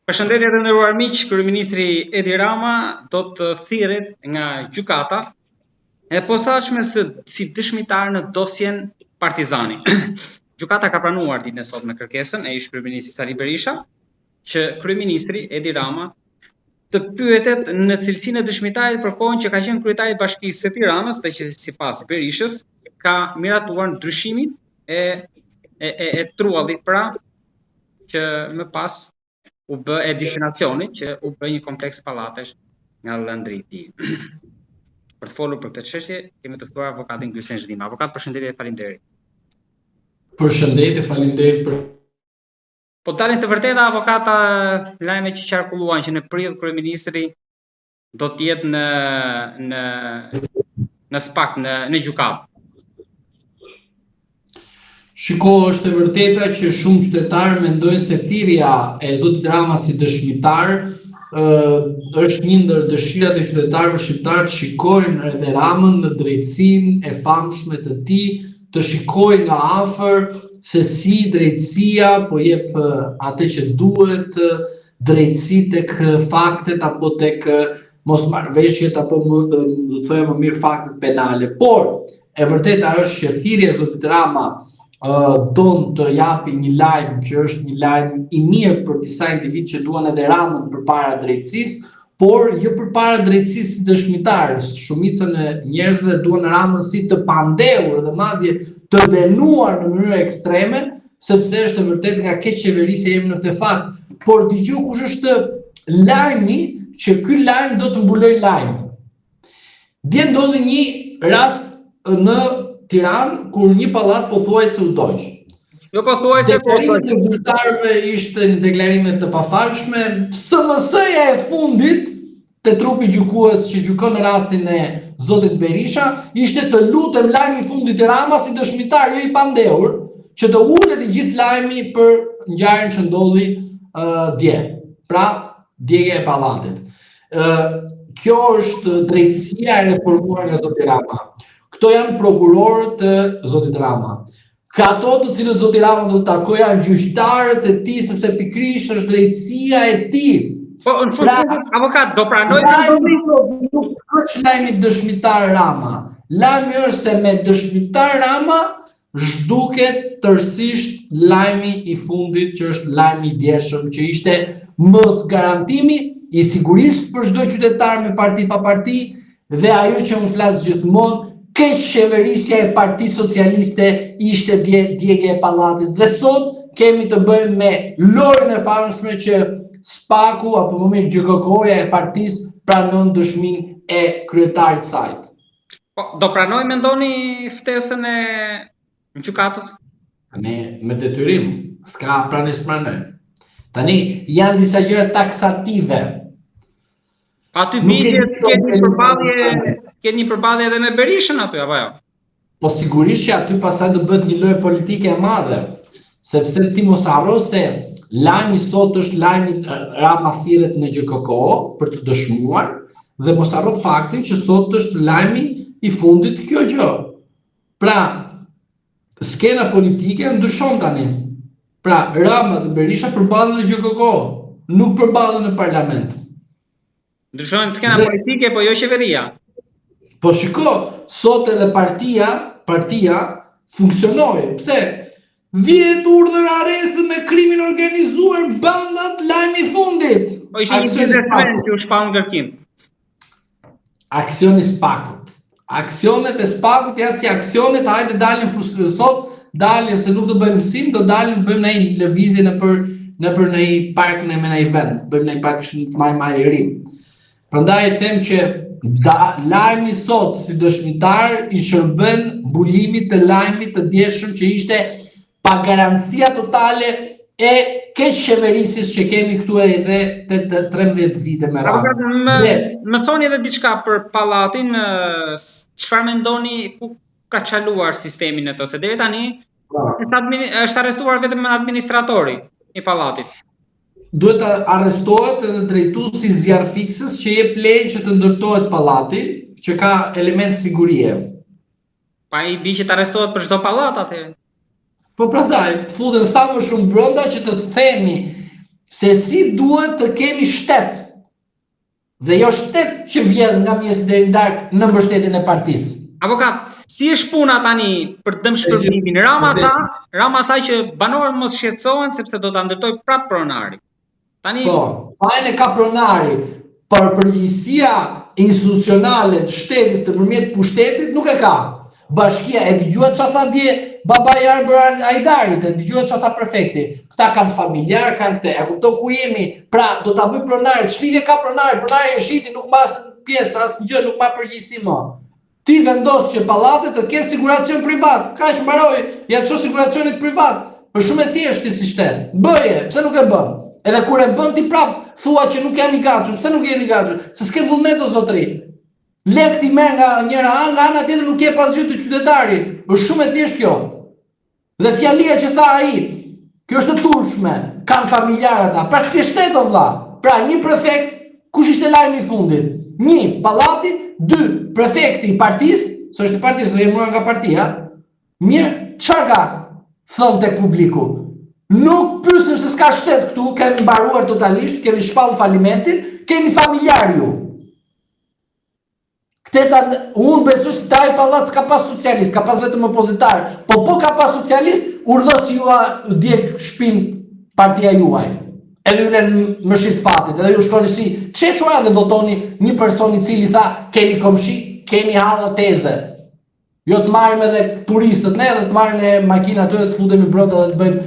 Përshëndetje të nderuar miq, kryeministri Edi Rama do të thirret nga gjykata e posaçme si dëshmitar në dosjen Partizani. Gjykata ka pranuar ditën e sotme kërkesën e ish kryeministrit Sali Berisha që kryeministri Edi Rama të pyetet në cilësinë e dëshmitarit për kohën që ka qenë kryetari i Bashkisë së Tiranës dhe që sipas Berishës ka miratuar ndryshimin e trullit pra që më pas u bë e destinacionit që u bë një kompleks pallatesh nga Llëndri i tij. Për të folur për këtë çështje kemi të ftuar avokatin Gylsen Zhdima. Avokat, përshëndetje e faleminderit. Përshëndetje, faleminderit për... Po dalin të vërteta avokata lajme që qarkulluan që në prill kryeministri do të jetë në SPAK në gjykatë. Shiko, është e vërteta që shumë qytetarë mendojnë se thirrja e zotit Rama si dëshmitar është një ndër dëshirat e qytetarëve shqiptar të shikojnë Edi Ramën në drejtsinë e famshme të tij, të shikojnë nga afër se si drejtësia po jep atë që duhet, drejtësi tek faktet apo tek mosmarrveshjet apo më thojë më mirë faktet penale. Por e vërteta është që thirrja e zotit Rama don të japi një lajm që është një lajm i mirë për disa individ që duan Edi Ramën përpara drejtësisë, por jo përpara drejtësisë si dëshmitar. Shumica e njerëzve duan Ramën si të pandehur dhe madje të dënuar në mënyrë ekstreme, sepse është e vërtetë nga keq qeverisja jemi në këtë fakt. Por dëgjoj kush është lajmi që ky lajm do të mbuloj lajmin. Dje ndodhi një rast në Tiranë kur një pallat pothuajse u doq. Jo pothuajse, deklarimet e zyrtarëve ishte në deklarime të pafalshme. SMS-ja e fundit te trupi gjykues që gjykon në rastin e zotit Berisha ishte të lutem lajmi i fundit i Rama si dëshmitar, jo i pandehur, që të ulet i gjithë lajmi për ngjarjen që ndodhi dje. Pra, djegja e pallatit. Kjo është drejtësia e reformuar nga zoti Rama. Këto janë prokurorët të zotit Rama. Ka ato të cilët zoti Rama do të takojë janë gjyqtarët e tij sepse pikërisht është drejtësia e tij. Po në fund avokat do pranoj nuk është lajmi dëshmitar Rama. Lajmi është se me dëshmitar Rama zhduket tërësisht lajmi i fundit që është lajmi i djeshëm që ishte mos garantimi i sigurisë për çdo qytetar me parti pa parti dhe ajo që unë flas gjithmonë keq qeverisja e Partisë Socialiste ishte djegja e pallatit dhe sot kemi të bëjmë me lojën e famshme që SPAK-u apo më mirë GKK-ja e partisë pranon dëshminë e kryetarit të saj. Po, do pranoj mendoni ftesën e gjykatës? Ne me detyrim, s'ka pranë pranoj. Tani janë disa gjëra taksative. Aty keni një përballje edhe me Berishën aty apo jo? Po sigurisht që aty pastaj do bëhet një lojë politike e madhe, sepse ti mos harro se lajmi sot është lajmi Rama thirret në GKK për të dëshmuar dhe mos harro faktin që sot është lajmi i fundit kjo gjë. Pra, skena politike ndryshon tani. Pra, Rama dhe Berisha përballen në GKK, nuk përballen në parlament. Ndryshon skena politike, po jo qeveria. Po shiko, sot edhe partia funksionoi. Pse? Vjet urdhër arresti me krimin organizuar, bandat, lajmi i fundit. Po ishte një biznesmen që u shpall ngërkim. Aksioni SPAK-ut. Aksionet e SPAK-ut janë si aksionet, hajde dalin sot, dalin se nuk do bëjmë mësim, do dalin bëjmë në një lëvizje nëpër në një park në një vend, bëjmë në një park të më i ri. Prandaj them që lajmi sot si dëshmitar i shërben mbulimit të lajmit të djeshëm që ishte pa garancia totale e keq qeverisjes që kemi këtu edhe 13 vite me radhë. Më thoni edhe diçka për pallatin, çfarë mendoni ku ka çaluar sistemin e të, se deri tani është arrestuar vetëm administratori i pallatit. Duhet të arrestohet edhe drejtuesi zjarrfiksës që jep lejen që të ndërtohet pallati, që ka element sigurie. Pa i bi që të arrestohet për çdo pallat atëherë. Po prandaj, futen sa më shumë brenda që të themi se si duhet të kemi shtet. Dhe jo shtet që vjedh nga mjesi deri darkë në mbështetjen e partisë. Avokat, si është puna tani për dëmshpërblimin? Rama tha që banorët mos shqetësohen sepse do ta ndërtoj prap pronari. Tani fajin e ka pronari, por përgjegjësia institucionale të shtetit nëpërmjet pushtetit nuk e ka. Bashkia e dëgjuat çfarë tha dje babai Arber Ajdarit, e dëgjuat çfarë tha prefekti. Këta kanë familjar, kanë këtë. E kupton ku jemi? Pra do ta bëj pronari, ç'lidhje ka pronari? Pronari e shiti nuk mbas pjesë asgjë, nuk ma përgjegjësi më. Ti vendos që pallatet të kenë siguracion privat. Kaq mbaroi, ja ço siguracionit privat. Është shumë e thjeshtë si shtet. Bëje, pse nuk e bën? Edhe kur e bën ti prap thua që nuk jam i gatshëm. Pse nuk je i gatshëm? Se s'ke vullnet o zotëri. Lek ti merr nga njëra anë, nga ana tjetër nuk je pasgjë të qytetarit. Është shumë e thjeshtë kjo. Dhe fjalia që tha ai, kjo është e turpshme. Kan familjar ata. Pra s'ke shtet o vlla. Pra një prefekt, kush ishte lajmi i fundit? 1 pallati, 2 prefekti i partisë, se është i partisë, do jemura nga partia. Mirë, çfarë ka thënë tek publiku? Nuk pyesim se s'ka shtet këtu, kemi mbaruar totalisht, kemi shpall falimentin, kemi familjar ju. Unë besoj se taj pallat s'ka pas socialist, ka pas vetëm opozitar. Po ka pas socialist, urdhës jua djeg shpin partia juaj. Edhe ju len më shit fatit, edhe ju shkoni si çeçura dhe votoni një person i cili tha keni komshi, keni hallë teze. Jo të marrim edhe turistët ne dhe të marrin e makina aty dhe të futemi brota dhe të bëjmë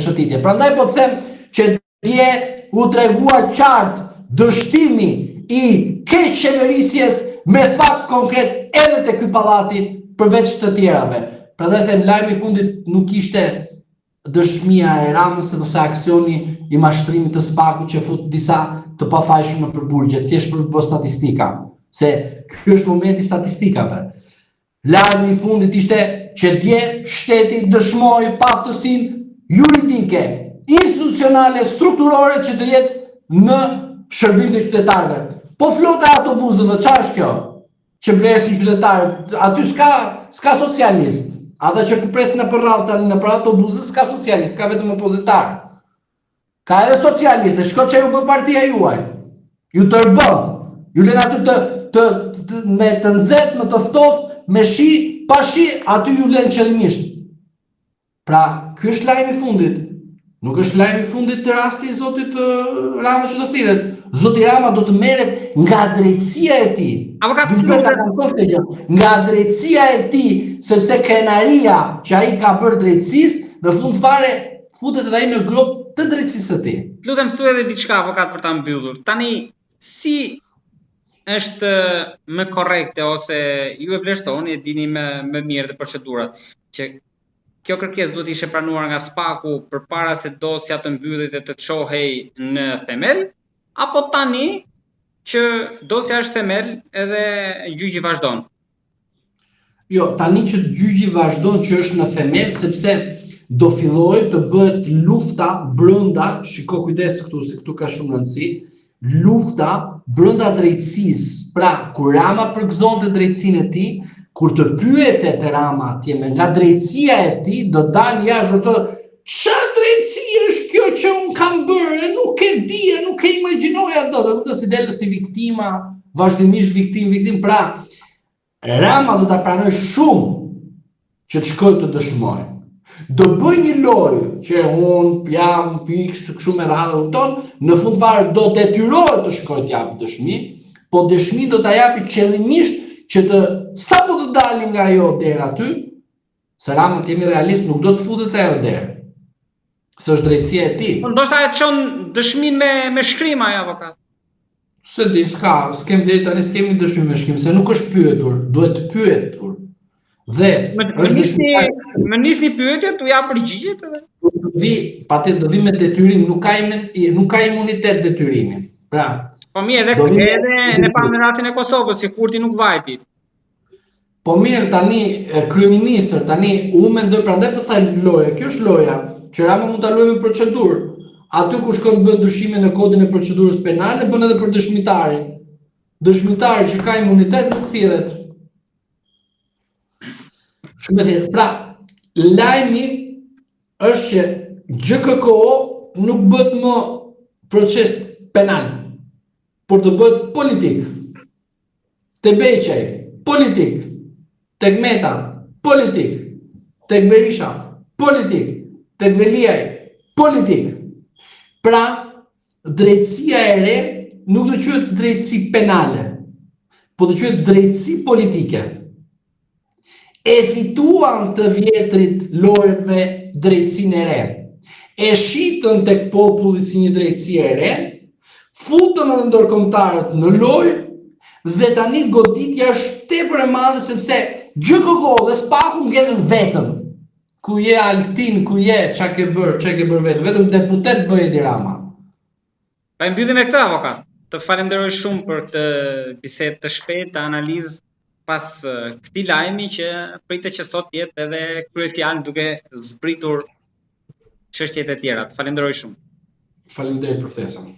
shëtitje. Prandaj po të them që dje u tregua qartë dështimi i keq qeverisjes me fakt konkret edhe te ky pallati përveç të tjerave. Prandaj them lajmi i fundit nuk ishte dëshmia e Ramës ose aksioni i mashtrimit të Spaku që fut disa të pafajshëm në përburgje, thjesht për të bërë statistika, se ky është momenti i statistikave. Lajmi i fundit ishte që dje shteti dëshmoi paftësinë juridike, institucionale, strukturore që do jetë në shërbim të qytetarëve. Po flota e autobusëve, çfarë është kjo? Që presin qytetarët, aty s'ka socialist. Ata që presin nëpër rrallë tani nëpër autobusë s'ka socialist, ka vetëm opozitar. Ka edhe socialist, shko që ju bë partia juaj. Ju tërbën. Ju len aty me të nxehtë, me të ftohtë, me shi, pa shi, aty ju len qëllimisht. Pra, ky është lajmi i fundit. Nuk është lajmi i fundit të rasti i zotit Rama që do thirret. Zoti Rama do të merret nga drejtësia e tij. Nga drejtësia e tij, sepse krenaria që ai ka bërë drejtësisë, në fund fare futet edhe ai në grop të drejtësisë së tij. Lutem thuaj edhe diçka avokat për ta mbyllur. Tani si është më korrekte ose ju e vlerësoni e dini më mirë dhe procedurat që kjo kërkesë duhet ishte pranuar nga Spaku përpara se dosja të mbyllet dhe të çohej në themel, apo tani që dosja është themel edhe gjyqi vazhdon? Jo, tani që gjyqi vazhdon që është në themel, sepse do filloj të bëhet lufta brenda, shiko kujdes këtu, se këtu ka shumë rëndësi, lufta brenda drejtësisë. Pra, kur Rama përgëzonte drejtësinë e tij, kur të pyetet Rama atje nga drejtësia e tij, do dalë jashtë do të çfarë drejtësi është kjo që unë kam bërë, nuk e di, nuk e imagjinoja dot, do si delë si viktima, vazhdimisht viktim. Pra, Rama do ta pranoj shumë që të shkoj të dëshmoj. Do bëj një lojë që unë jam pikë kështu me radhë ton, në fund fare do detyrohet të shkoj të jap dëshmi, po dëshmi do ta japi qëllimisht që sapo të dalim nga ajo deri aty, se Rama të jemi realist nuk do të futet ajo deri. Se është drejtësia e tij. Ndoshta e çon dëshmin me shkrim ai avokat. Se di, s'kem deri tani s'kemi dëshmi me shkrim, se nuk është pyetur, duhet të pyetur. Dhe më nisni pyetjet, u jap përgjigjet edhe. Do vi me detyrim, nuk ka imunitet detyrimi. Pra, po mirë, edhe në pamëratin e Kosovës, si Kurti nuk vajti. Po mirë, tani kryeministër, tani u mendoj prandaj po them loja, kjo është loja, që Rama mund ta luajë me procedurë. Aty ku shkon bën dyshime në kodin e procedurës penale, bën edhe për dëshmitarin. Dëshmitari që ka imunitet nuk thirret. Shumë e thjeshtë. Pra, lajmi është që GKK nuk bëhet më proces penal, por të bëhet politik. Te Beqaj, politik. Tek Meta, politik. Tek Berisha, politik. Tek Veliaj, politik. Pra, drejtësia e re nuk do quhet drejtësi penale, po do quhet drejtësi politike. E fituan të vjetrit lojët me drejtësinë e re. E shitën tek populli si një drejtësi e re, futën edhe ndërkombëtarët në lojë dhe tani goditja është tepër e madhe sepse GKK dhe Spaku ngelen vetëm. Ku je Altin, ku je, çka ke bër vetë, vetëm deputet bëj Edi Rama. Pa e mbyllim me këtë, avokat. Të falenderoj shumë për këtë bisedë të shpejtë, të analizë pas këtij lajmi që pritet që sot jetë edhe kryefjalë duke zbritur çështjet e tjera. Të falenderoj shumë. Faleminderit profesor.